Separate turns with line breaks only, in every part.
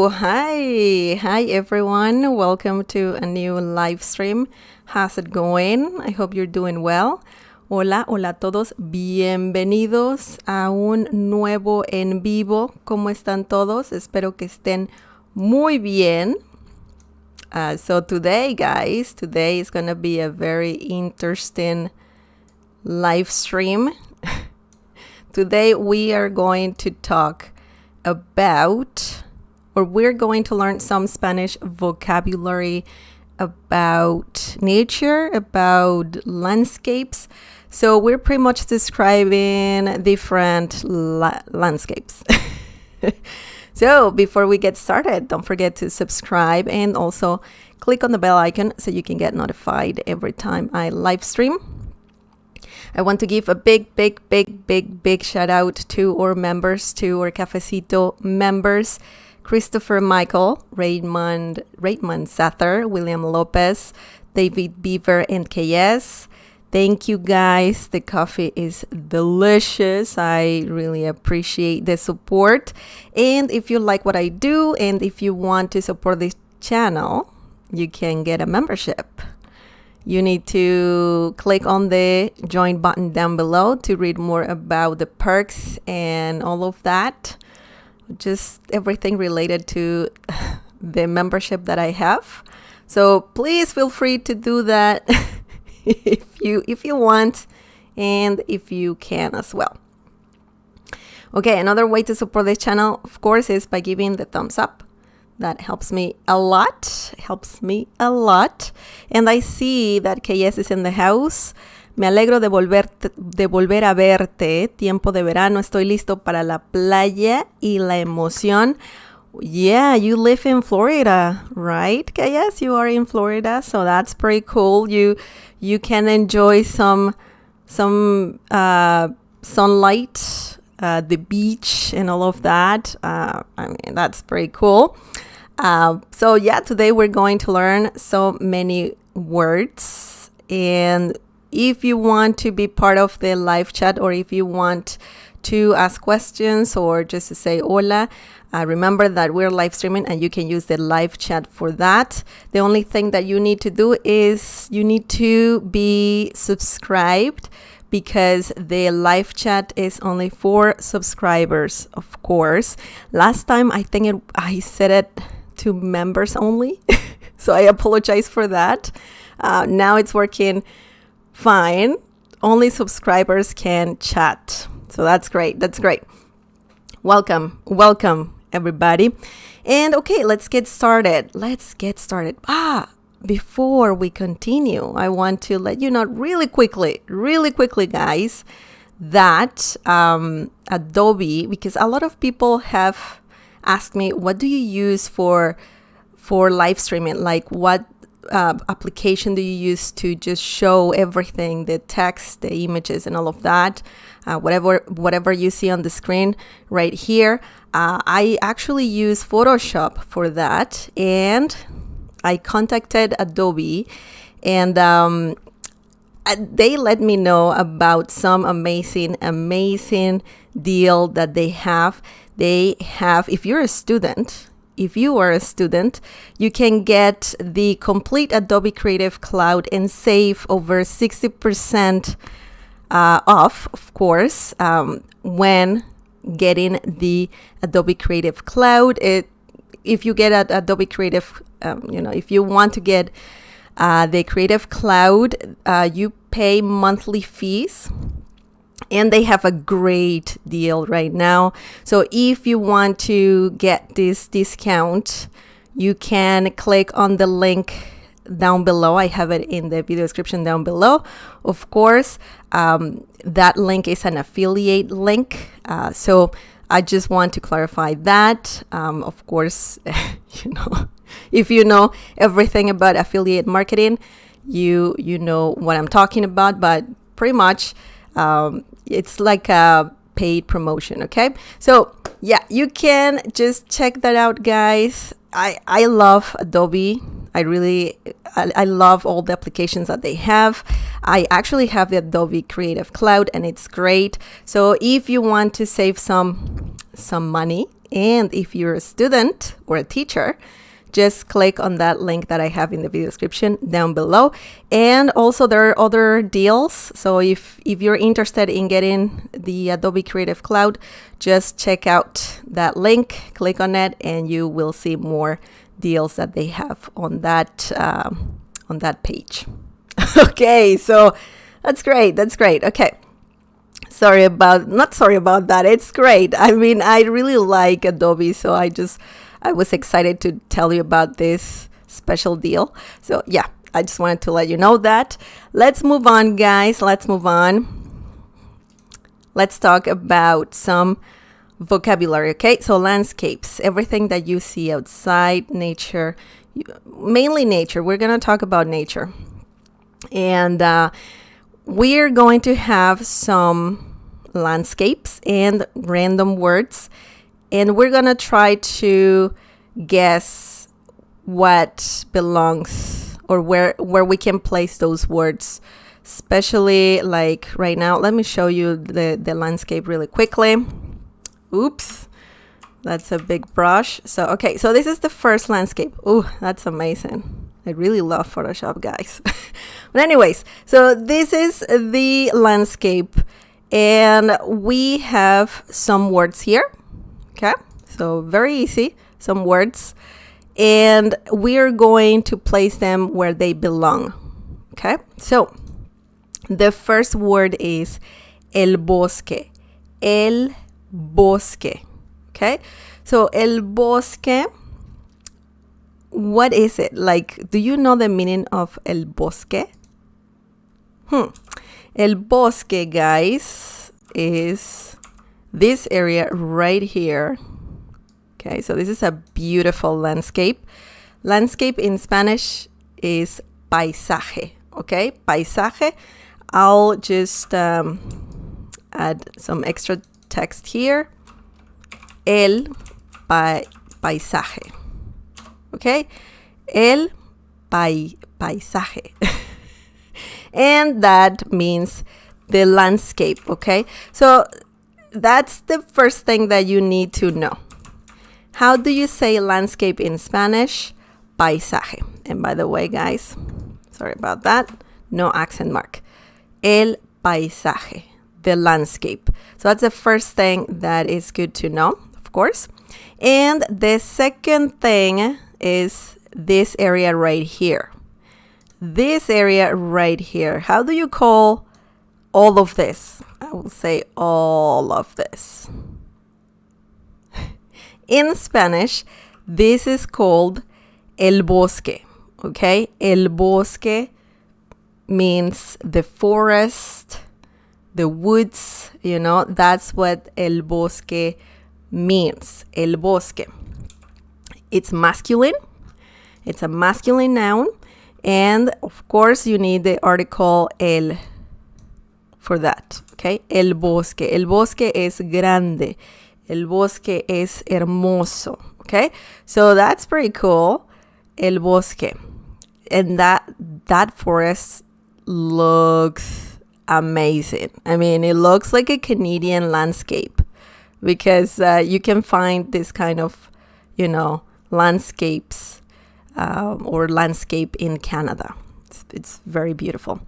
Hi everyone. Welcome to a new live stream. How's it going? I hope you're doing well. Hola a todos. Bienvenidos a un nuevo en vivo. ¿Cómo están todos? Espero que estén muy bien. So today, guys, today is going to be a very interesting live stream. Today we are going to talk about, or we're going to learn some Spanish vocabulary about nature, about landscapes. So we're pretty much describing different landscapes. So before we get started, don't forget to subscribe and also click on the bell icon so you can get notified every time I live stream. I want to give a big shout out to our members, to our Cafecito members, Christopher Michael, Raymond Sather, William Lopez, David Beaver, and KS. Thank you guys. The coffee is delicious. I really appreciate the support. And if you like what I do and if you want to support this channel, you can get a membership. You need to click on the join button down below to read more about the perks and all of that. Just everything related to the membership that I have. So please feel free to do that if you want and if you can as well. Okay, another way to support this channel, of course, is by giving the thumbs up. That helps me a lot. And I see that KS is in the house. Me alegro de volver a verte. Tiempo de verano. Estoy listo para la playa y la emoción. Yeah, you live in Florida, right? KS, you are in Florida, so that's pretty cool. You can enjoy some sunlight, the beach, and all of that. I mean, that's pretty cool. So yeah, today we're going to learn so many words. And if you want to be part of the live chat, or if you want to ask questions or just to say hola, remember that we're live streaming and you can use the live chat for that. The only thing that you need to do is you need to be subscribed, because the live chat is only for subscribers, of course. Last time I said it to members only, so I apologize for that. Now it's working fine. Only subscribers can chat, so that's great. Welcome everybody. And okay, let's get started. Before we continue, I want to let you know really quickly, guys, that Adobe, because a lot of people have asked me, what do you use for live streaming? Like, what application do you use to just show everything, the text, the images, and all of that? Whatever you see on the screen right here. I actually use Photoshop for that, and I contacted Adobe, and they let me know about some amazing deal that they have. If you are a student, you can get the complete Adobe Creative Cloud and save over 60% off, of course, when getting the Adobe Creative Cloud. If you get Adobe Creative, if you want to get the Creative Cloud, you pay monthly fees, and they have a great deal right now. So if you want to get this discount, you can click on the link down below. I have it in the video description down below. Of course, that link is an affiliate link. So I just want to clarify that. Of course, if you know everything about affiliate marketing, you know what I'm talking about, but pretty much it's like a paid promotion, okay? So yeah, you can just check that out, guys. I love Adobe. I love all the applications that they have. I actually have the Adobe Creative Cloud, and it's great. So if you want to save some money, And if you're a student or a teacher, just click on that link that I have in the video description down below. And also there are other deals. So if you're interested in getting the Adobe Creative Cloud, just check out that link, click on it, and you will see more deals that they have on that page. Okay, so that's great. Okay. Not sorry about that. It's great. I mean, I really like Adobe, so I was excited to tell you about this special deal. So yeah, I just wanted to let you know that. Let's move on, guys. Let's talk about some vocabulary, okay? So landscapes, everything that you see outside, nature, mainly nature. We're going to talk about nature. And we're going to have some landscapes and random words. And we're going to try to guess what belongs or where we can place those words. Especially like right now, let me show you the landscape really quickly. Oops, that's a big brush. So, okay, so this is the first landscape. Oh, that's amazing. I really love Photoshop, guys. But anyways, so this is the landscape. And we have some words here. Okay, so very easy, some words, and we're going to place them where they belong. Okay, so the first word is el bosque. El bosque. Okay, so el bosque, what is it? Like, do you know the meaning of el bosque? El bosque, guys, is this area right here. Okay, so this is a beautiful landscape. Landscape in Spanish is paisaje. Okay, paisaje. I'll just add some extra text here. El paisaje. Okay, el paisaje. And that means the landscape. Okay, so that's the first thing that you need to know. How do you say landscape in Spanish? Paisaje. And by the way, guys, sorry about that. No accent mark. El paisaje, the landscape. So that's the first thing that is good to know, of course. And the second thing is this area right here. This area right here. How do you call all of this? I will say all of this. In Spanish, this is called el bosque. Okay? El bosque means the forest, the woods, you know, that's what el bosque means. El bosque. It's masculine. It's a masculine noun. And of course, you need the article el for that. Okay? El bosque. El bosque es grande. El bosque es hermoso. Okay? So that's pretty cool. El bosque. And that forest looks amazing. I mean, it looks like a Canadian landscape because you can find this kind of, you know, landscapes or landscape in Canada. It's very beautiful.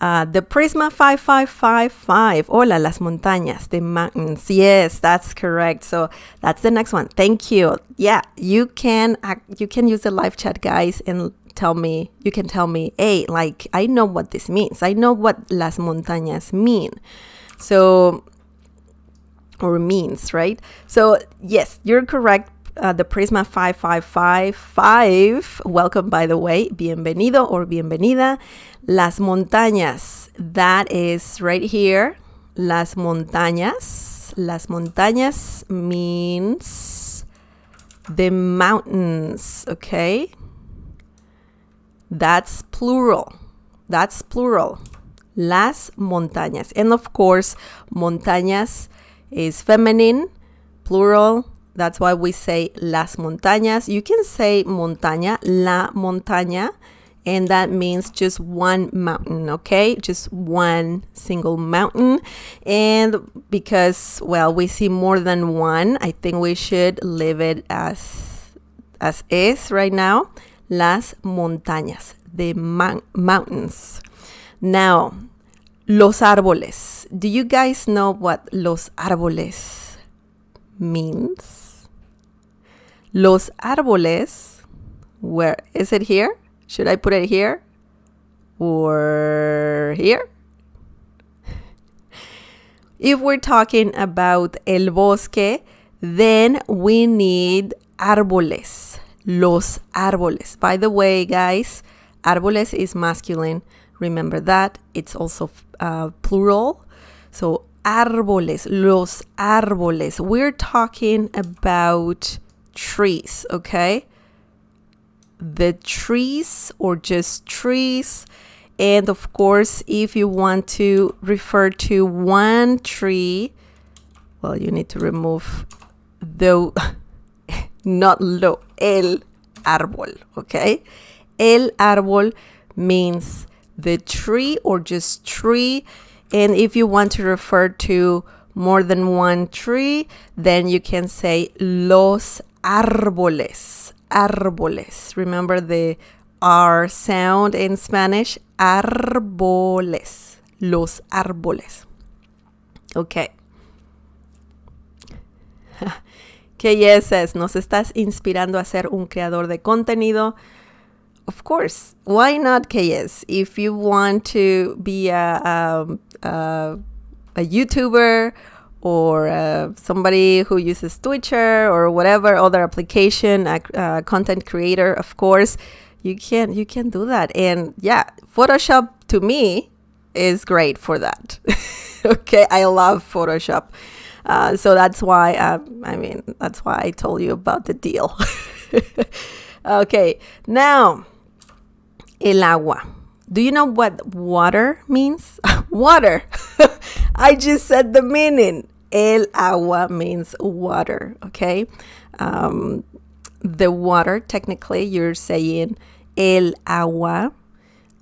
The Prisma 5555. Hola, las montañas, the mountains. Yes, that's correct. So that's the next one. Thank you. Yeah, you can use the live chat, guys, and you can tell me, hey, like, I know what this means. I know what las montañas mean. So, or means, right? So, yes, you're correct. The Prisma 5555. Welcome, by the way. Bienvenido or bienvenida. Las montañas. That is right here. Las montañas. Las montañas means the mountains. Okay. That's plural. That's plural. Las montañas. And of course, montañas is feminine, plural. That's why we say las montañas. You can say montaña, la montaña, and that means just one mountain, okay? Just one single mountain. And because, well, we see more than one, I think we should leave it as is right now. Las montañas, the mountains. Now, los árboles. Do you guys know what los árboles means? Los árboles, where is it here? Should I put it here or here? If we're talking about el bosque, then we need árboles. Los árboles. By the way, guys, árboles is masculine. Remember that. It's also plural. So, árboles, los árboles. We're talking about trees, okay? The trees or just trees. And of course, if you want to refer to one tree, well, you need to remove the, not lo, el árbol, okay? El árbol means the tree or just tree. And if you want to refer to more than one tree, then you can say los árboles. Árboles. Remember the R sound in Spanish? Árboles. Los árboles. Okay. KSS, ¿nos estás inspirando a ser un creador de contenido? Of course. Why not, KS? If you want to be a YouTuber or somebody who uses Twitter or whatever other application, a content creator, of course, you can do that. And yeah, Photoshop to me is great for that. Okay, I love Photoshop. So that's why, that's why I told you about the deal. Okay, now, el agua. Do you know what water means? Water. I just said the meaning. El agua means water, okay? The water, technically, you're saying el agua,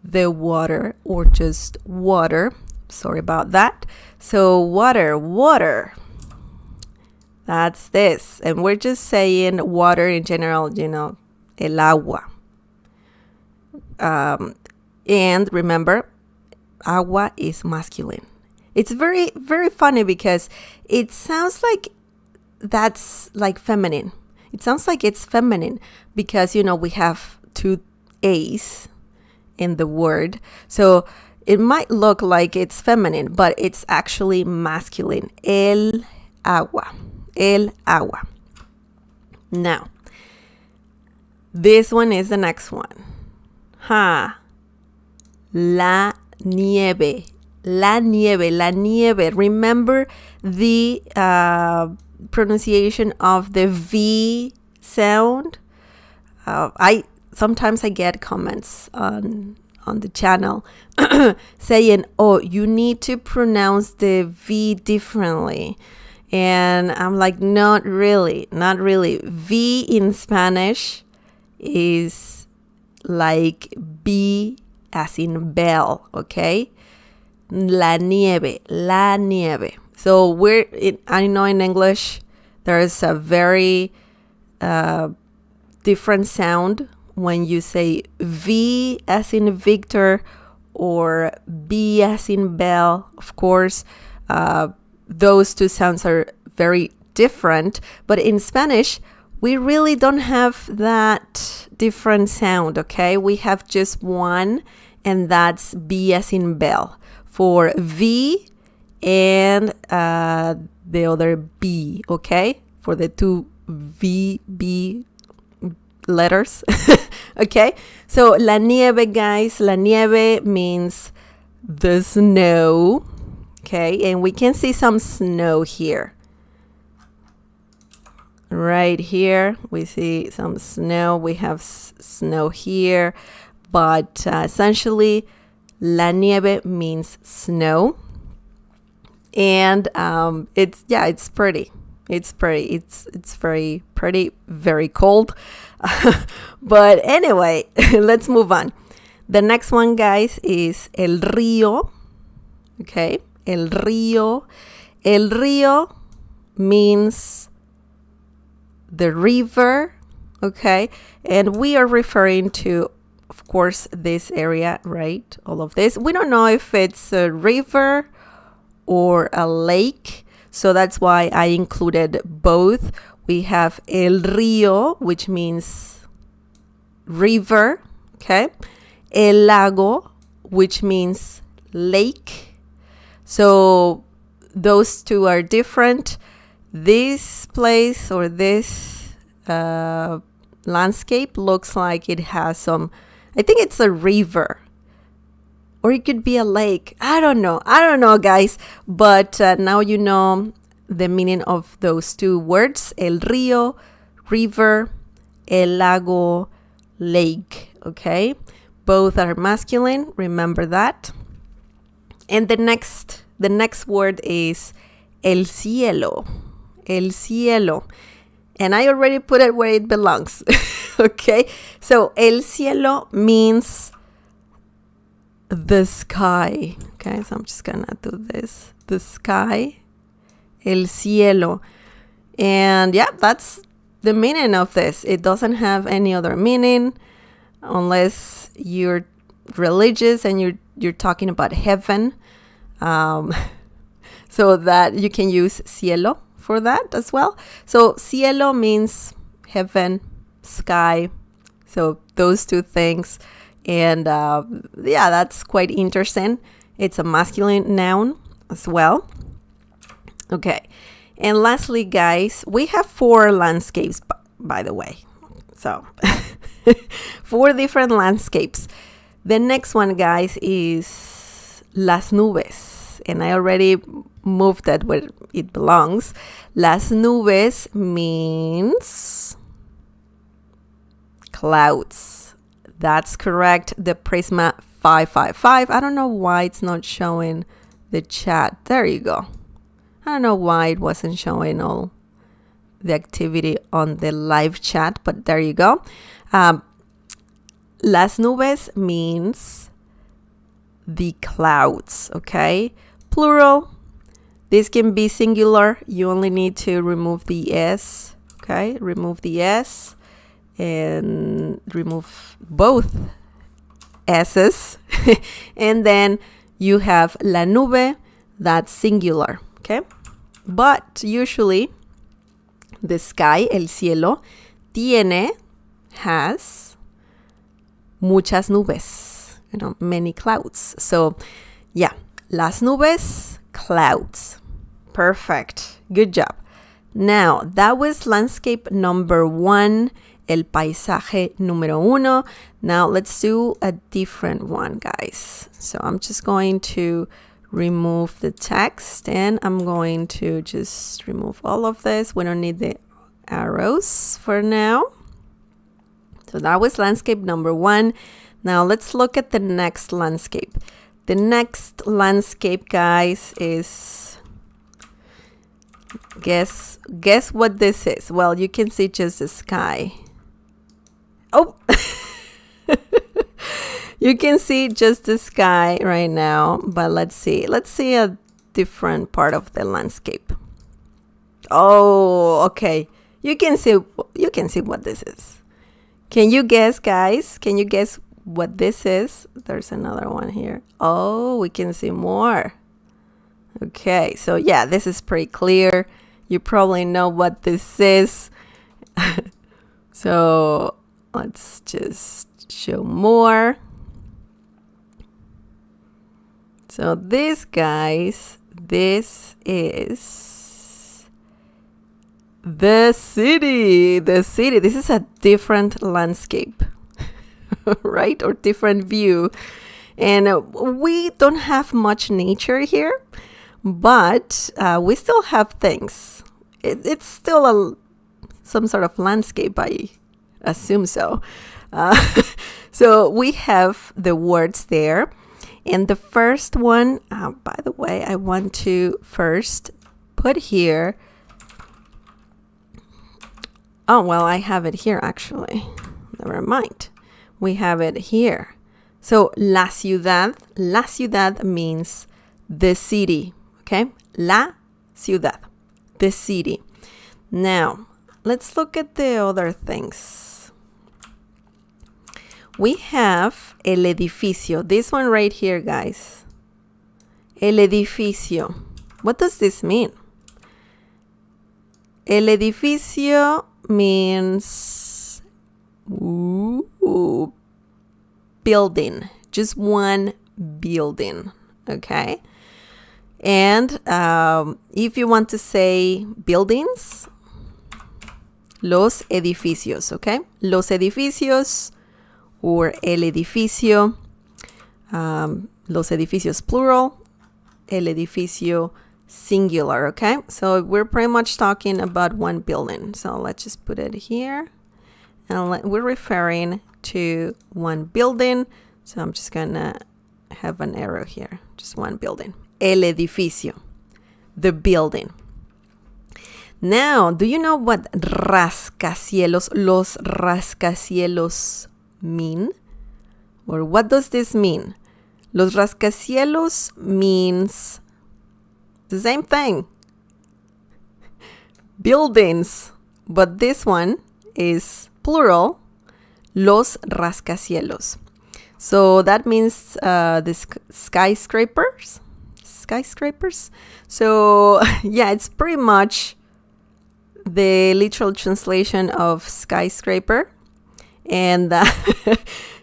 the water, or just water. Sorry about that. So water. That's this. And we're just saying water in general, el agua. And remember, agua is masculine. It's very, very funny because it sounds like that's like feminine. It sounds like it's feminine because, we have two A's in the word. So it might look like it's feminine, but it's actually masculine. El agua. El agua. Now, this one is the next one. La nieve. La nieve. Remember the pronunciation of the V sound? Sometimes I get comments on the channel saying, oh, you need to pronounce the V differently. And I'm like, not really. V in Spanish is like B as in bell, okay? La nieve. So I know in English there's a very different sound when you say V as in Victor or B as in bell. Of course, those two sounds are very different. But in Spanish, we really don't have that different sound, okay? We have just one, and that's B as in bell for V and the other B, okay? For the two B letters, okay? So la nieve, guys, la nieve means the snow, okay? And we can see some snow here. Right here, we see some snow. We have snow here, but essentially, la nieve means snow, and it's pretty. It's very pretty, very cold. But anyway, let's move on. The next one, guys, is el río. Okay, el río. El río means the river. Okay, and we are referring to, of course, this area, right? All of this. We don't know if it's a river or a lake, so that's why I included both. We have el río, which means river, okay? El lago, which means lake. So those two are different. This place or this landscape looks like it has some, I think it's a river, or it could be a lake. I don't know, guys, but now you know the meaning of those two words: el río, river, el lago, lake. Okay, both are masculine, remember that. And the next word is el cielo. El cielo. And I already put it where it belongs. Okay, so el cielo means the sky. Okay, so I'm just gonna do this. The sky, el cielo. And yeah, that's the meaning of this. It doesn't have any other meaning unless you're religious and you're talking about heaven. So that you can use cielo for that as well. So cielo means heaven, sky. So those two things. And yeah, that's quite interesting. It's a masculine noun as well. Okay. And lastly, guys, we have 4 landscapes, by the way. So 4 different landscapes. The next one, guys, is las nubes. And I already moved that where it belongs. Las nubes means clouds. That's correct. The Prisma 555. I don't know why it's not showing the chat. There you go. I don't know why it wasn't showing all the activity on the live chat, but there you go. Las nubes means the clouds, okay? Plural. This can be singular. You only need to remove the S, okay? Remove the S and remove both S's. And then you have la nube, that's singular, okay? But usually the sky, el cielo, has muchas nubes, many clouds. So yeah, las nubes, clouds. Perfect. Good job. Now, that was landscape number 1, el paisaje número 1. Now, let's do a different one, guys. So I'm just going to remove the text and I'm going to just remove all of this. We don't need the arrows for now. So that was landscape number 1. Now let's look at the next landscape. The next landscape, guys, is, guess what this is. Well, you can see just the sky. Oh, you can see just the sky right now, but let's see a different part of the landscape. Oh, okay. You can see what this is. Can you guess, guys? Can you guess what this is? There's another one here. Oh, we can see more. Okay, so yeah, this is pretty clear. You probably know what this is. So let's just show more. So this, guys, this is the city. The city. This is a different landscape, right? Or different view. And we don't have much nature here, but we still have things. It's still some sort of landscape, I assume so. So we have the words there. And the first one, by the way, I want to first put here. Oh, well, I have it here, actually. Never mind. We have it here. So la ciudad means the city, okay? La ciudad, the city. Now, let's look at the other things. We have el edificio. This one right here, guys. El edificio. What does this mean? El edificio means building. Just one building, okay? And if you want to say buildings, los edificios, okay? Los edificios or el edificio, los edificios plural, el edificio singular, okay? So we're pretty much talking about one building. So let's just put it here. And we're referring to one building. So I'm just gonna have an arrow here. Just one building. El edificio, the building. Now, do you know what rascacielos, los rascacielos mean? Or what does this mean? Los rascacielos means the same thing. Buildings. But this one is plural. Los rascacielos. So that means the skyscrapers. So yeah, it's pretty much the literal translation of skyscraper. And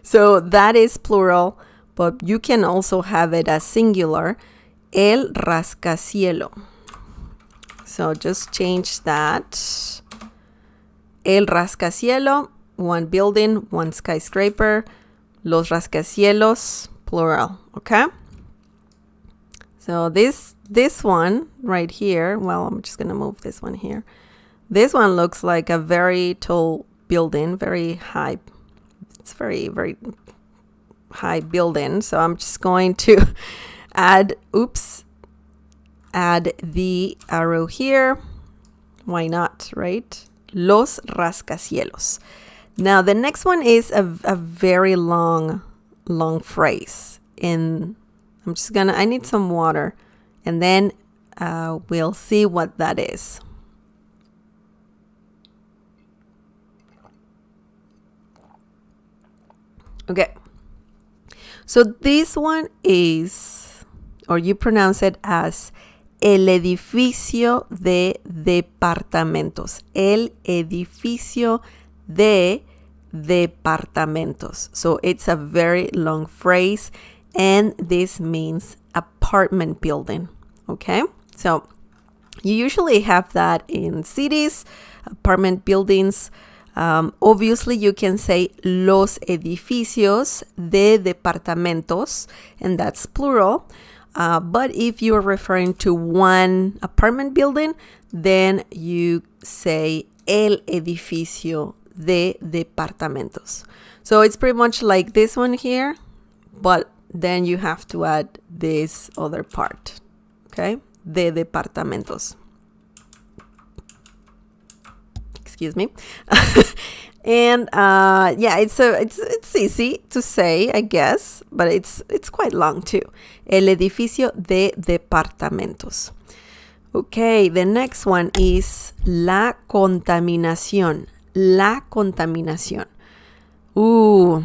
so that is plural, but you can also have it as singular, el rascacielo. So just change that. El rascacielo, one building, one skyscraper. Los rascacielos, plural, okay? So this one right here, well, I'm just going to move this one here. This one looks like a very tall building, very high. It's very, very high building. So I'm just going to add the arrow here. Why not, right? Los rascacielos. Now, the next one is a very long phrase. And I need some water. And then we'll see what that is. Okay. So this one is, or you pronounce it as el edificio de departamentos. El edificio de departamentos. So it's a very long phrase, and this means apartment building. Okay? So you usually have that in cities, apartment buildings. Obviously, you can say los edificios de departamentos, and that's plural. But if you're referring to one apartment building, then you say el edificio de departamentos. So it's pretty much like this one here, but then you have to add this other part, okay? De departamentos. Excuse me. And yeah, it's easy to say, I guess, but it's quite long too. El edificio de departamentos. Okay, the next one is la contaminación. La contaminación. Ooh.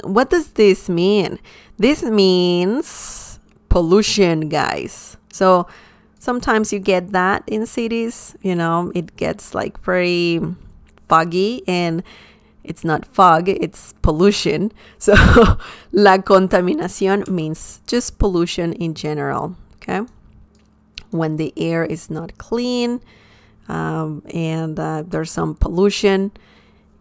What does this mean? This means pollution, guys. So sometimes you get that in cities, it gets like pretty foggy, and it's not fog, it's pollution. So la contaminación means just pollution in general, okay? When the air is not clean, and there's some pollution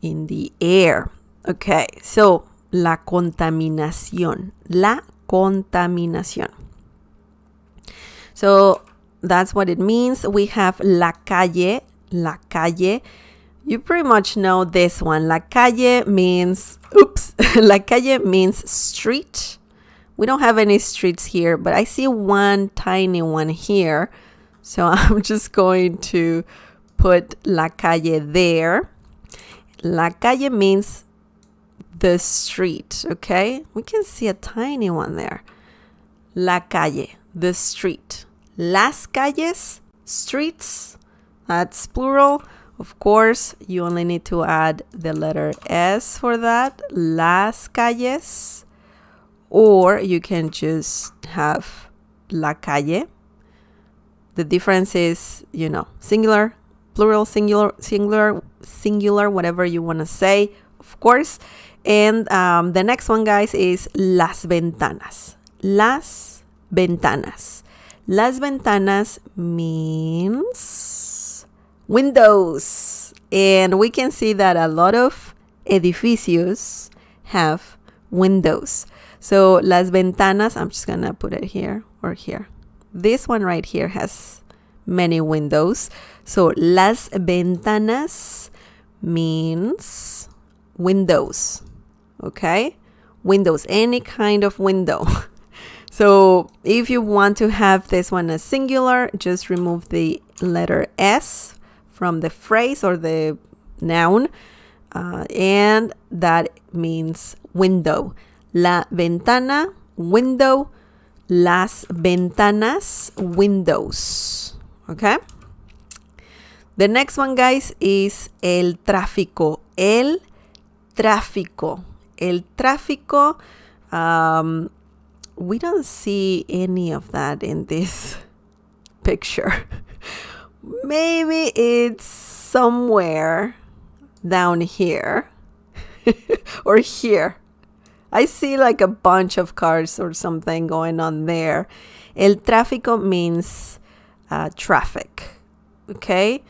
in the air. Okay, so la contaminación. La contaminación. So that's what it means. We have la calle. La calle. You pretty much know this one. La calle means, La calle means street. We don't have any streets here, but I see one tiny one here. So I'm just going to put la calle there. La calle means the street, okay? We can see a tiny one there. La calle, the street. Las calles, streets, that's plural. Of course, you only need to add the letter S for that. Las calles. Or you can just have la calle. The difference is, singular, plural, singular, whatever you want to say, of course. And the next one, guys, is las ventanas. Las ventanas. Las ventanas means windows. And we can see that a lot of edificios have windows. So las ventanas, I'm just going to put it here or here. This one right here has many windows. So las ventanas means windows. Okay? Windows, any kind of window. So if you want to have this one as singular, just remove the letter S from the phrase or the noun. And that means window. La ventana, window. Las ventanas, windows. Okay? The next one, guys, is el tráfico. El tráfico. El tráfico. We don't see any of that in this picture. Maybe it's somewhere down here or here. I see like a bunch of cars or something going on there. El tráfico means traffic, okay?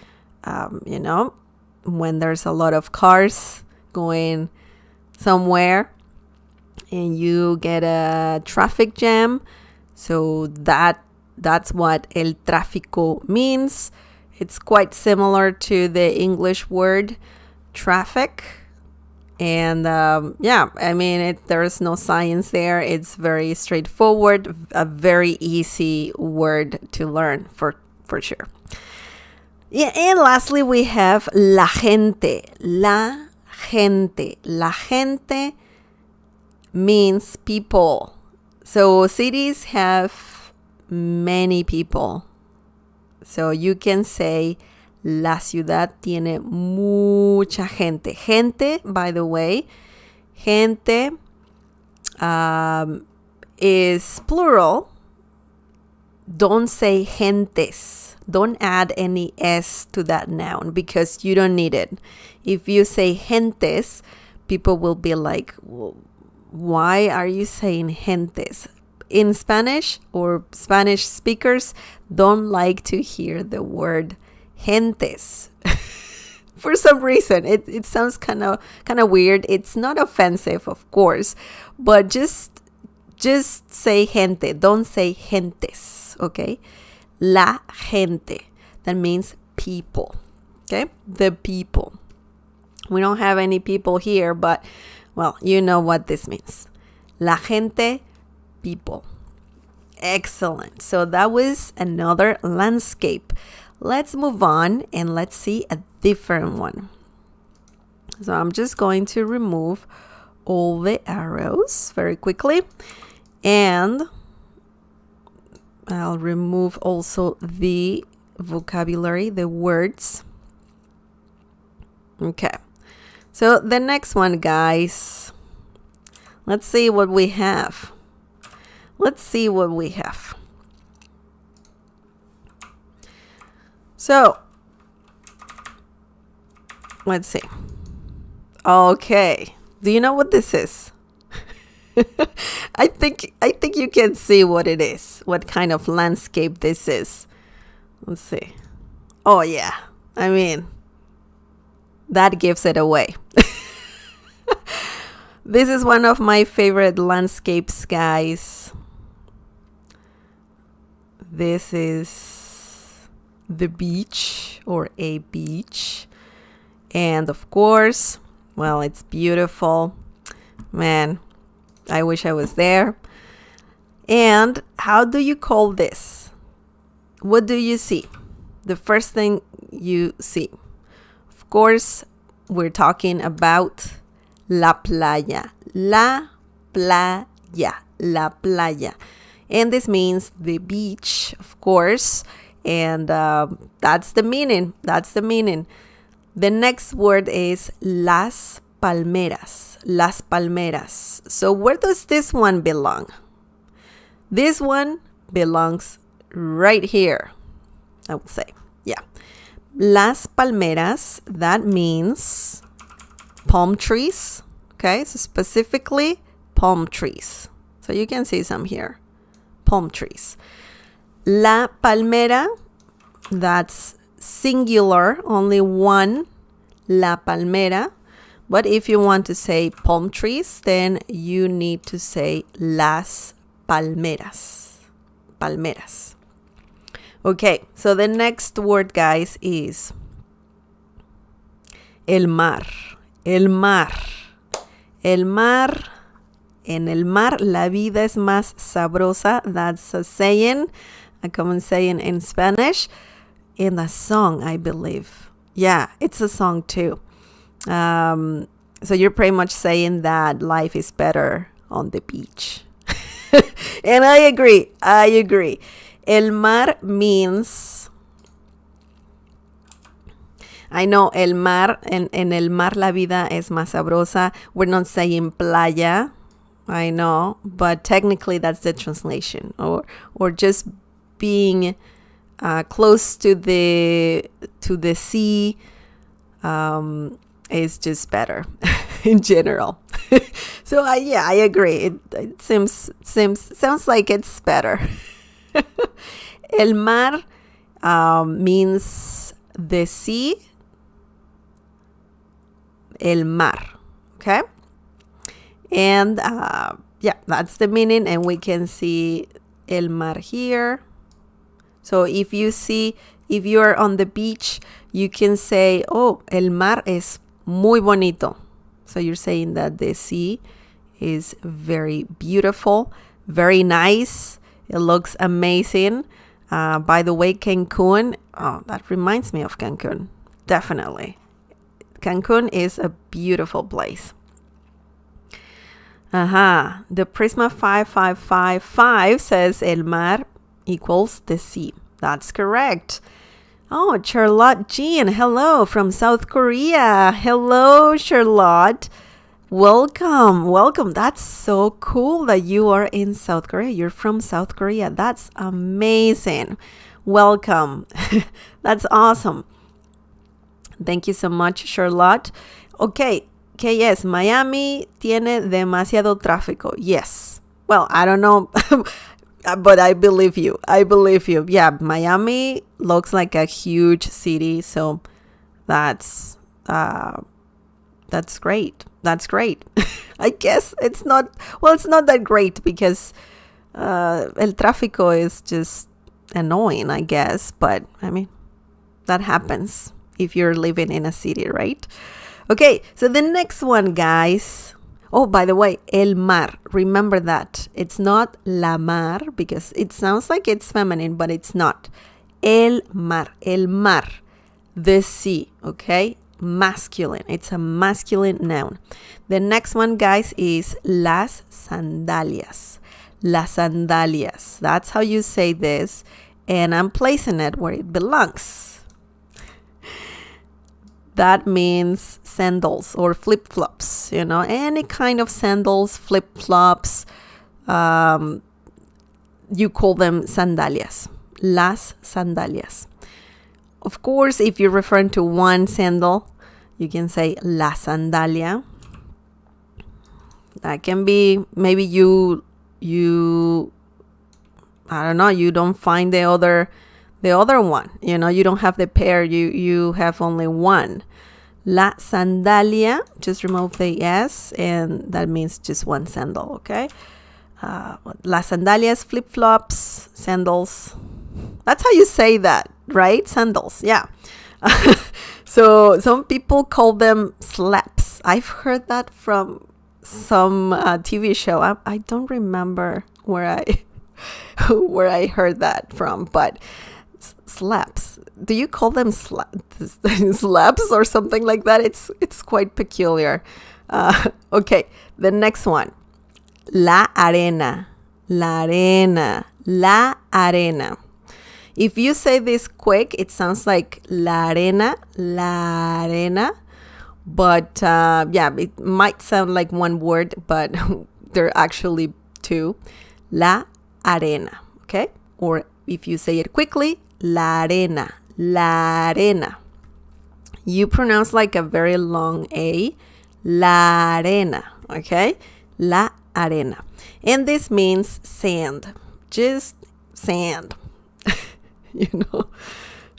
When there's a lot of cars going somewhere and you get a traffic jam. So that's what el tráfico means. It's quite similar to the English word traffic. And there's no science there. It's very straightforward, a very easy word to learn for sure. Yeah, and lastly, we have la gente. La gente. La gente means people. So cities have many people. So you can say la ciudad tiene mucha gente. Gente, by the way, gente is plural. Don't say gentes. Don't add any S to that noun because you don't need it. If you say gentes, people will be like, why are you saying gentes? In Spanish, or Spanish speakers don't like to hear the word gentes. For some reason, it sounds kind of weird. It's not offensive, of course, but just say gente. Don't say gentes, okay? La gente. That means people, okay? The people. We don't have any people here, but, well, you know what this means. La gente, people. Excellent. So that was another landscape. Let's move on and let's see a different one. So I'm just going to remove all the arrows very quickly. And I'll remove also the vocabulary, the words. Okay. So the next one, guys. Let's see what we have. So, let's see. Okay. Do you know what this is? I think you can see what it is. What kind of landscape this is. Let's see. Oh, yeah. I mean, that gives it away. This is one of my favorite landscapes, guys. This is the beach or a beach. And of course, well, it's beautiful. Man, I wish I was there. And how do you call this? What do you see? The first thing you see. Of course, we're talking about La playa. La playa. La playa. And this means the beach, of course. And that's the meaning. That's the meaning. The next word is las palmeras. Las palmeras. So where does this one belong? This one belongs right here, I would say. Yeah. Las palmeras, that means palm trees. Okay, so specifically palm trees. So you can see some here. Palm trees. La palmera, that's singular, only one. La palmera. But if you want to say palm trees, then you need to say las palmeras. Palmeras. Okay, so the next word, guys, is el mar. El mar. El mar. En el mar, la vida es más sabrosa. That's a saying, a common saying in Spanish. In a song, I believe. Yeah, it's a song too. So you're pretty much saying that life is better on the beach. And I agree. I agree. El mar means, I know el mar, en el mar la vida es más sabrosa. We're not saying playa, I know, but technically that's the translation. Or just being close to the sea is just better in general. So yeah, I agree. It sounds like it's better. El mar means the sea. El mar. Okay? And yeah, that's the meaning. And we can see el mar here. So if you're on the beach, you can say, oh, el mar es muy bonito. So you're saying that the sea is very beautiful, very nice. It looks amazing. By the way, Cancun, oh, that reminds me of Cancun. Definitely. Cancun is a beautiful place. The Prisma 5555 says el mar equals the sea. That's correct. Oh, Charlotte Jean, hello from South Korea. Hello, Charlotte. Welcome. That's so cool that you are in South Korea. You're from South Korea. That's amazing. Welcome. That's awesome. Thank you so much, Charlotte. Okay, yes, Miami tiene demasiado tráfico. Yes. Well, I don't know, but I believe you. Yeah, Miami looks like a huge city, so that's great. That's great. I guess it's not that great because el tráfico is just annoying, I guess. But, I mean, that happens if you're living in a city, right? Okay, so the next one, guys. Oh, by the way, el mar. Remember that. It's not la mar because it sounds like it's feminine, but it's not. El mar. The sea, okay? Masculine. It's a masculine noun. The next one, guys, is las sandalias. Las sandalias. That's how you say this. And I'm placing it where it belongs. That means sandals or flip-flops, any kind of sandals, flip-flops. You call them sandalias. Las sandalias. Of course, if you're referring to one sandal, you can say la sandalia. That can be maybe you I don't know, you don't find the other one. You don't have the pair, you have only one. La sandalia, just remove the S, and that means just one sandal, okay? Las sandalias, flip-flops, sandals. That's how you say that, right? Sandals, yeah. So some people call them slaps. I've heard that from some TV show. I don't remember where I heard that from, but slaps. Do you call them slaps or something like that? It's quite peculiar. Okay, the next one. La arena, la arena, la arena. If you say this quick, it sounds like la arena, but yeah, it might sound like one word, but they're actually two. La arena, okay? Or if you say it quickly, la arena, la arena. You pronounce like a very long A, la arena, okay? La arena. And this means sand, just sand. You know,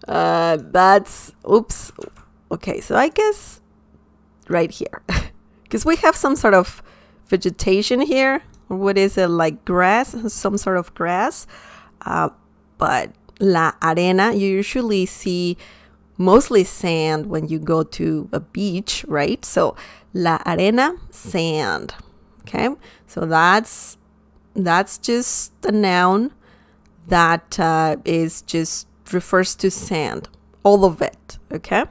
that's, oops. Okay, so I guess right here, because we have some sort of vegetation here. What is it, like grass, some sort of grass? But la arena, you usually see mostly sand when you go to a beach, right? So la arena, sand. Okay, so that's just a noun that is just refers to sand, all of it. Okay,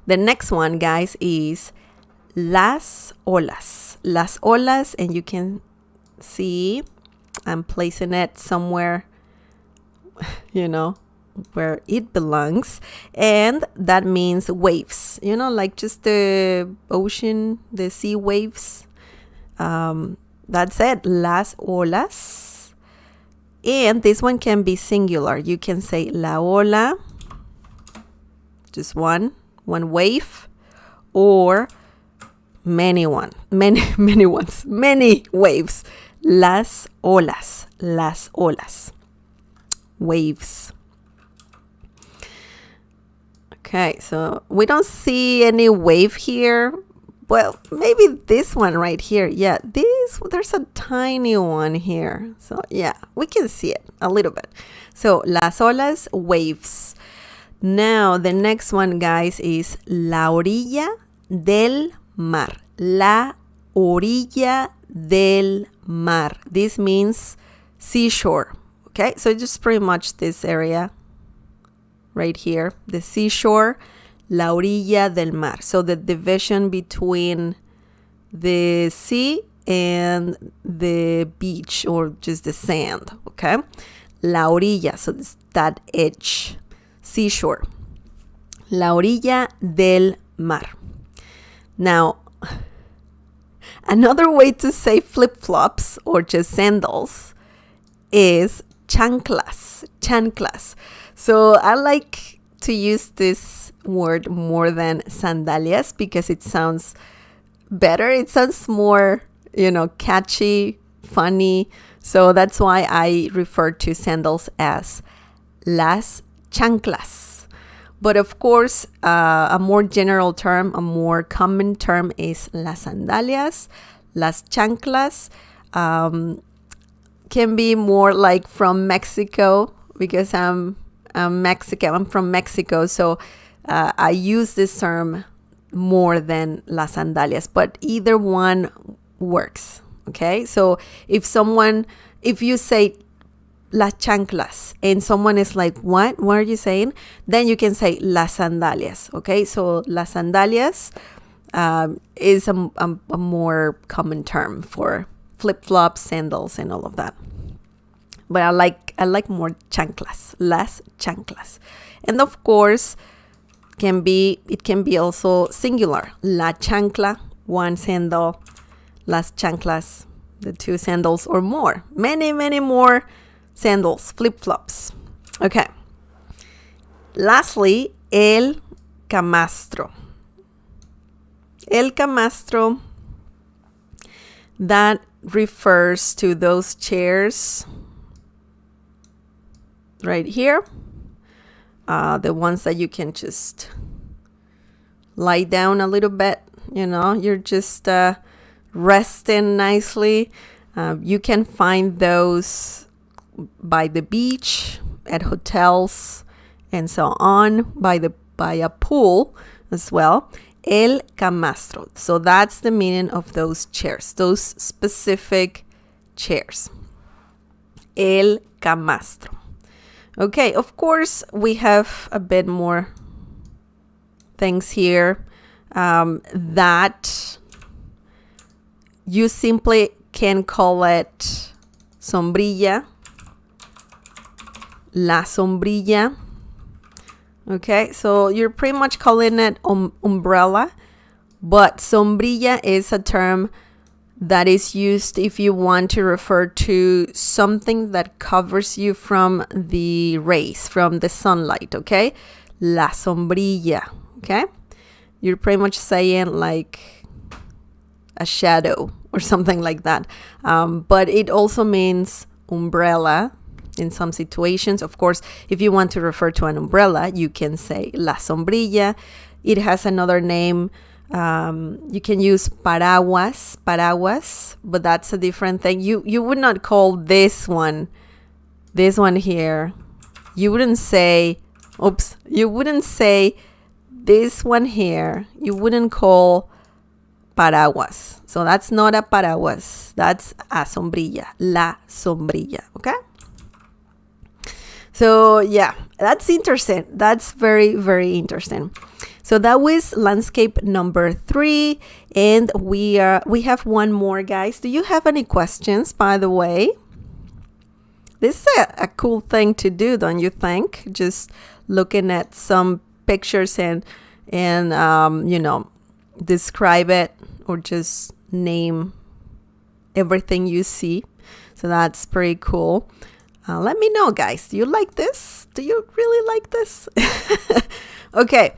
the next one, guys, is las olas. Las olas, and you can see I'm placing it somewhere, you know, where it belongs, and that means waves, you know, like just the ocean, the sea waves. That's it, las olas. And this one can be singular. You can say la ola, just one wave, or many ones, many waves. Las olas, waves. Okay, so we don't see any wave here. Well, maybe this one right here. Yeah, there's a tiny one here. So yeah, we can see it a little bit. So las olas, waves. Now the next one, guys, is la orilla del mar. La orilla del mar. This means seashore. Okay, so just pretty much this area right here, the seashore, la orilla del mar. So the division between the sea and the beach, or just the sand, okay? La orilla, so it's that edge, seashore. La orilla del mar. Now, another way to say flip-flops or just sandals is chanclas, chanclas. So I like to use this word more than sandalias because it sounds better. It sounds more, you know, catchy, funny. So that's why I refer to sandals as las chanclas. But of course, a more general term, a more common term is las sandalias, las chanclas. Can be more like from Mexico because I'm Mexican. I'm from Mexico, so I use this term more than las sandalias, but either one works. Okay, so if you say las chanclas and someone is like, what are you saying? Then you can say las sandalias. Okay, so las sandalias is a more common term for flip-flops, sandals, and all of that. But I like more chanclas, las chanclas. And of course, it can be also singular. La chancla, one sandal. Las chanclas, the two sandals or more. Many more sandals, flip-flops. Okay. Lastly, el camastro. El camastro, that refers to those chairs right here. The ones that you can just lie down a little bit, you know, you're just resting nicely. You can find those by the beach, at hotels, and so on, by a pool as well. El camastro. So that's the meaning of those chairs, those specific chairs. El camastro. Okay, of course, we have a bit more things here that you simply can call it sombrilla, la sombrilla. Okay, so you're pretty much calling it umbrella, but sombrilla is a term that is used if you want to refer to something that covers you from the rays, from the sunlight, okay? La sombrilla, okay? You're pretty much saying like a shadow or something like that. But it also means umbrella in some situations. Of course, if you want to refer to an umbrella, you can say la sombrilla. It has another name. You can use paraguas, but that's a different thing. You would not call this one here. You wouldn't say this one here. You wouldn't call paraguas. So that's not a paraguas. That's a sombrilla, la sombrilla, okay? So yeah, that's interesting. That's very, very interesting. So that was landscape number 3, and we have one more, guys. Do you have any questions, by the way? This is a cool thing to do, don't you think? Just looking at some pictures and describe it or just name everything you see. So that's pretty cool. Let me know, guys. Do you like this? Do you really like this? Okay.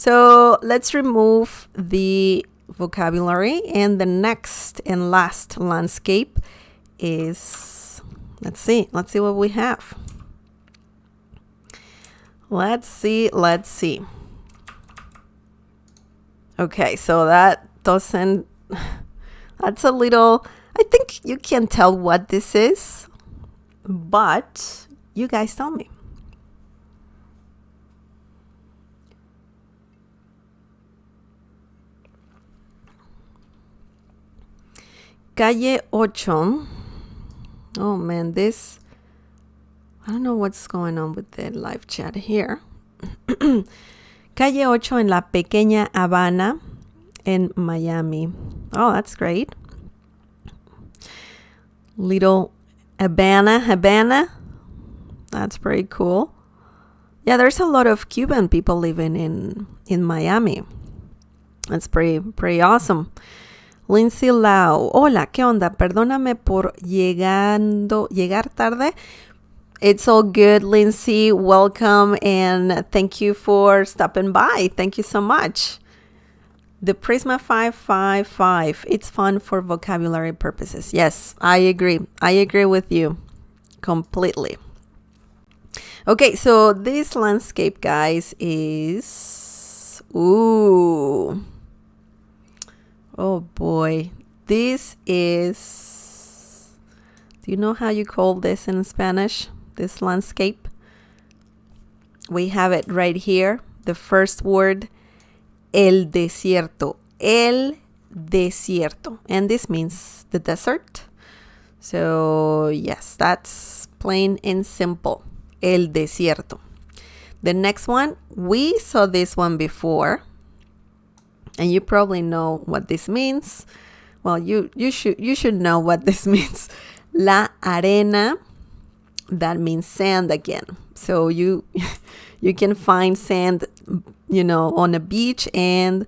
So let's remove the vocabulary, and the next and last landscape is, let's see what we have. Let's see. Okay, so that's a little, I think you can tell what this is, but you guys tell me. Calle 8. Oh man, I don't know what's going on with the live chat here. Calle 8 en la Pequeña Habana in Miami. Oh, that's great. Little Habana. That's pretty cool. Yeah, there's a lot of Cuban people living in Miami. That's pretty awesome. Lindsay Lau. Hola, ¿qué onda? Perdóname por llegar tarde. It's all good, Lindsay. Welcome, and thank you for stopping by. Thank you so much. The Prisma 555. It's fun for vocabulary purposes. Yes, I agree. I agree with you completely. Okay, so this landscape, guys, is... Ooh... Oh boy, this is, do you know how you call this in Spanish, this landscape? We have it right here, the first word, el desierto, and this means the desert. So yes, that's plain and simple, el desierto. The next one, we saw this one before, and you probably know what this means. Well, you should know what this means. La arena, that means sand again. So you can find sand, on a beach and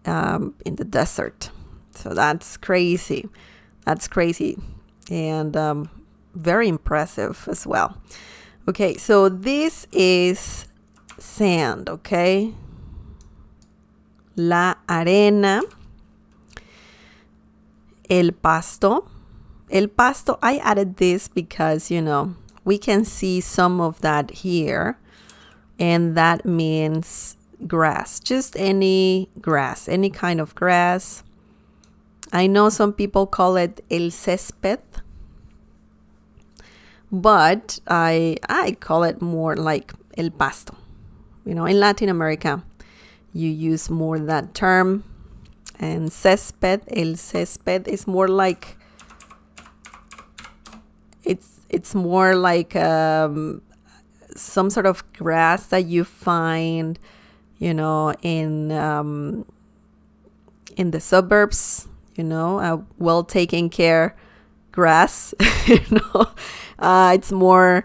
in the desert. So that's crazy. And very impressive as well. Okay, so this is sand, okay? La arena, el pasto. El pasto, I added this because, we can see some of that here. And that means grass, just any grass, any kind of grass. I know some people call it el césped, but I call it more like el pasto. In Latin America, you use more that term. And el césped is more like, it's more like some sort of grass that you find, in the suburbs, a well taken care grass. It's more,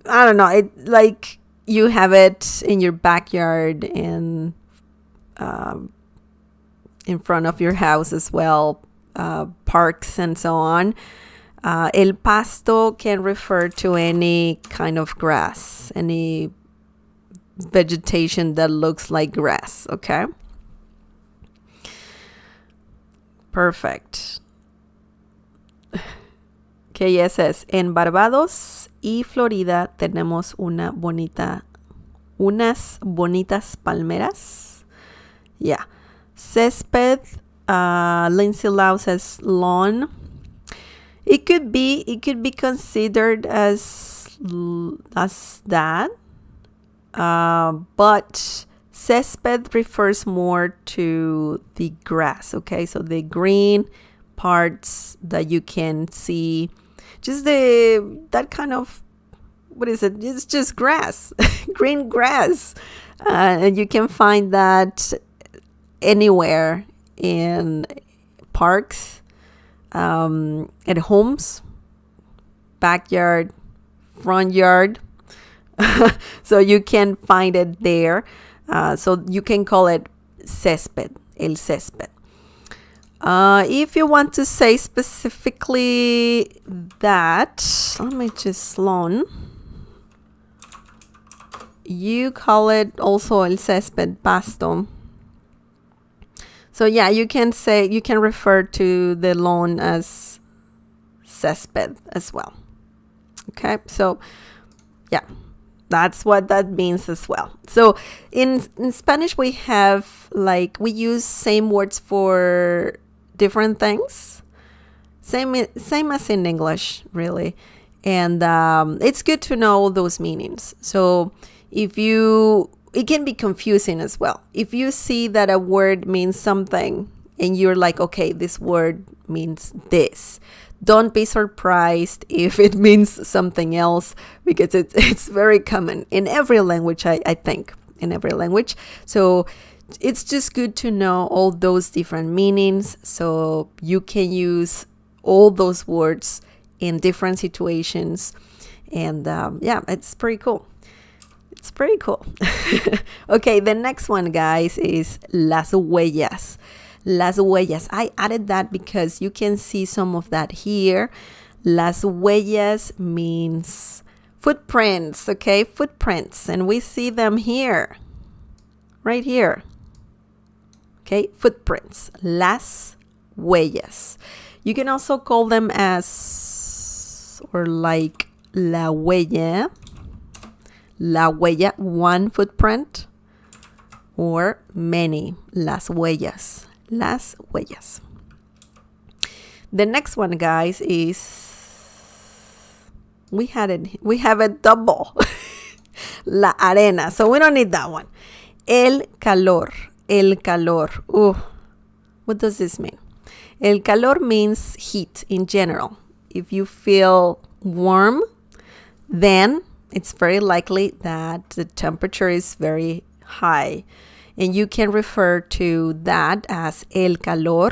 I don't know, it like you have it in your backyard in front of your house as well, parks and so on. El pasto can refer to any kind of grass, any vegetation that looks like grass, okay? Perfect. Okay, yes, says, en Barbados y Florida tenemos unas bonitas palmeras. Yeah. Césped, Lindsay Lau says lawn. It could be considered as that, but césped refers more to the grass, okay? So the green parts that you can see, just that kind of, what is it? It's just grass, green grass. And you can find that anywhere in parks, at homes, backyard, front yard. So you can find it there. So you can call it césped, el césped. If you want to say specifically that, let me just lawn. You call it also el césped, pasto. So yeah, you can refer to the lawn as césped as well. Okay, so yeah, that's what that means as well. So in Spanish we have, we use same words for different things, same as in English, really. And it's good to know those meanings. So it can be confusing as well. If you see that a word means something and you're like, okay, this word means this, don't be surprised if it means something else, because it's very common in every language, I think, in every language. So it's just good to know all those different meanings so you can use all those words in different situations. And yeah, it's pretty cool. It's pretty cool. Okay, the next one, guys, is las huellas. Las huellas. I added that because you can see some of that here. Las huellas means footprints, okay? Footprints. And we see them here. Right here. Okay, footprints. Las huellas. You can also call them as, or like, la huella. La huella, one footprint, or many, las huellas, las huellas. The next one, guys, is, we have a double, la arena, so we don't need that one. El calor. Ooh, what does this mean? El calor means heat in general. If you feel warm, then it's very likely that the temperature is very high. And you can refer to that as el calor,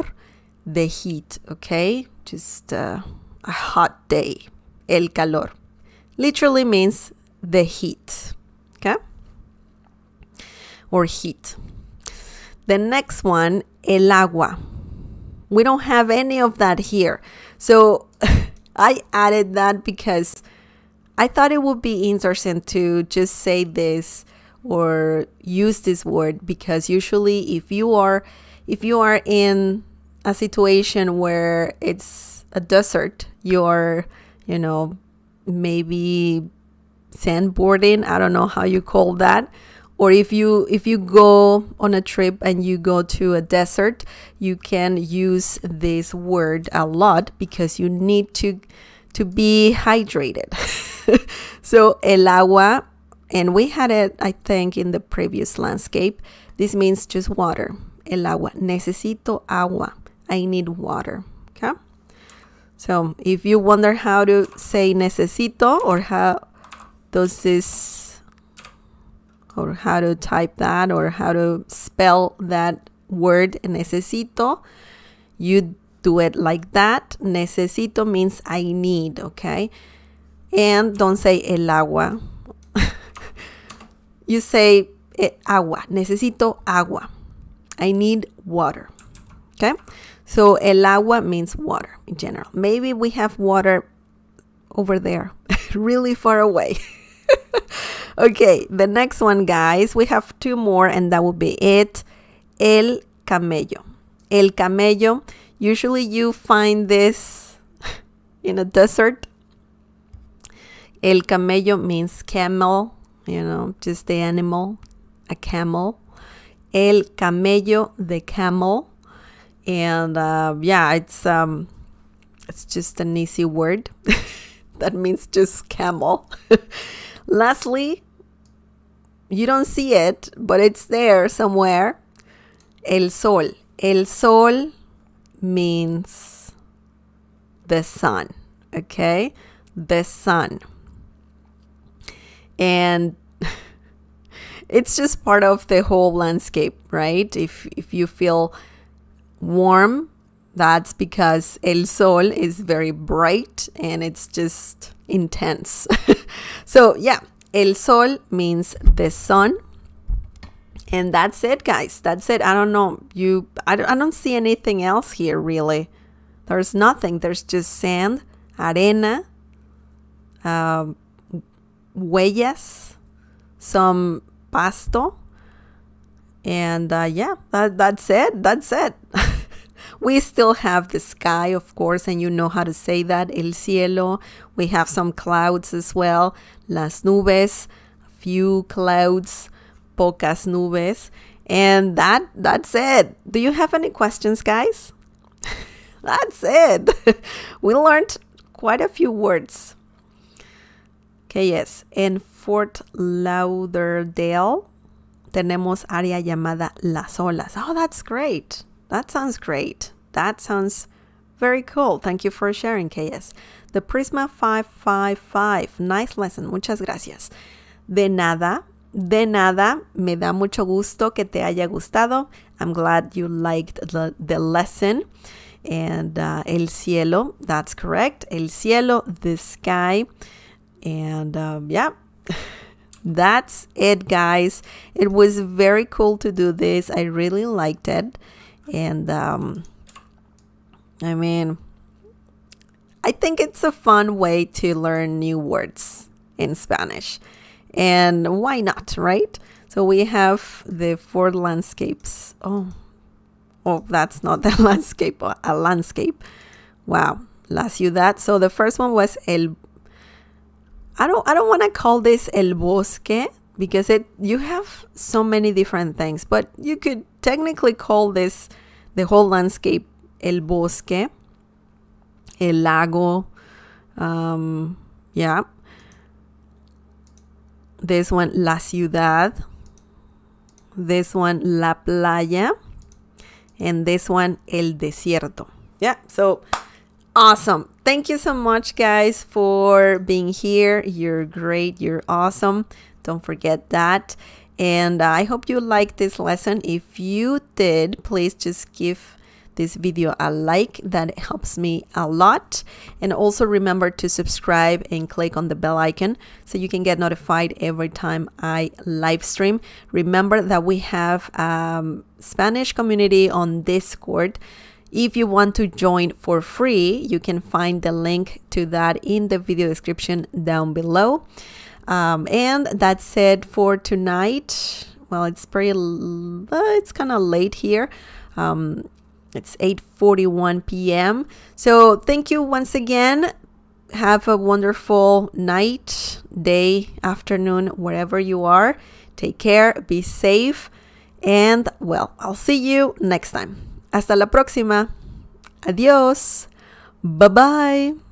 the heat, okay? Just a hot day. El calor literally means the heat, okay? Or heat. The next one, el agua. We don't have any of that here. So I added that because I thought it would be interesting to just say this or use this word, because usually if you are in a situation where it's a desert, you're, maybe sandboarding, I don't know how you call that, or if you go on a trip and you go to a desert, you can use this word a lot because you need to be hydrated. So el agua, and we had it, I think, in the previous landscape. This means just water. El agua. Necesito agua. I need water. Okay? So if you wonder how to say necesito, or how does this, or how to type that, or how to spell that word, necesito, you do it like that. Necesito means I need, okay? And don't say el agua. You say agua. Necesito agua. I need water. Okay? So el agua means water in general. Maybe we have water over there, really far away. Okay, the next one, guys. We have 2 more and that will be it. El camello. El camello. Usually you find this in a desert. El camello means camel, you know, just the animal, a camel. El camello, the camel. And yeah, it's just an easy word. That means just camel. Lastly, you don't see it, but it's there somewhere. El sol. El sol means the sun, okay? The sun. And it's just part of the whole landscape, right? If you feel warm, that's because el sol is very bright and it's just intense. So yeah, el sol means the sun. And that's it, guys. That's it. I don't know. I don't see anything else here, really. There's nothing. There's just sand, arena, huellas, some pasto. And yeah, that's it. That's it. We still have the sky, of course, and you know how to say that, el cielo. We have some clouds as well. Las nubes, a few clouds. Pocas nubes. And that's it. Do you have any questions, guys? That's it. We learned quite a few words. Okay, yes. En Fort Lauderdale tenemos área llamada Las Olas. Oh, that's great. That sounds great. That sounds very cool. Thank you for sharing, KS. The Prisma 555. Nice lesson. Muchas gracias. De nada. De nada, me da mucho gusto que te haya gustado. I'm glad you liked the lesson. And el cielo, that's correct. El cielo, the sky. And yeah, that's it, guys. It was very cool to do this. I really liked it. And I mean, I think it's a fun way to learn new words in Spanish. And why not, right? So we have the 4 landscapes. Oh, that's not the landscape, a landscape. Wow, la ciudad. So the first one was I don't want to call this el bosque because you have so many different things, but you could technically call this the whole landscape el bosque, el lago, yeah. This one, la ciudad. This one, la playa. And this one, el desierto. Yeah, so awesome. Thank you so much, guys, for being here. You're great. You're awesome. Don't forget that. And I hope you liked this lesson. If you did, please just give this video a like. That helps me a lot. And also remember to subscribe and click on the bell icon so you can get notified every time I live stream. Remember that we have Spanish community on Discord. If you want to join for free, you can find the link to that in the video description down below. And that's it for tonight. Well, it's kind of late here. It's 8:41 p.m. So thank you once again. Have a wonderful night, day, afternoon, wherever you are. Take care, be safe, and well, I'll see you next time. Hasta la próxima. Adiós. Bye-bye.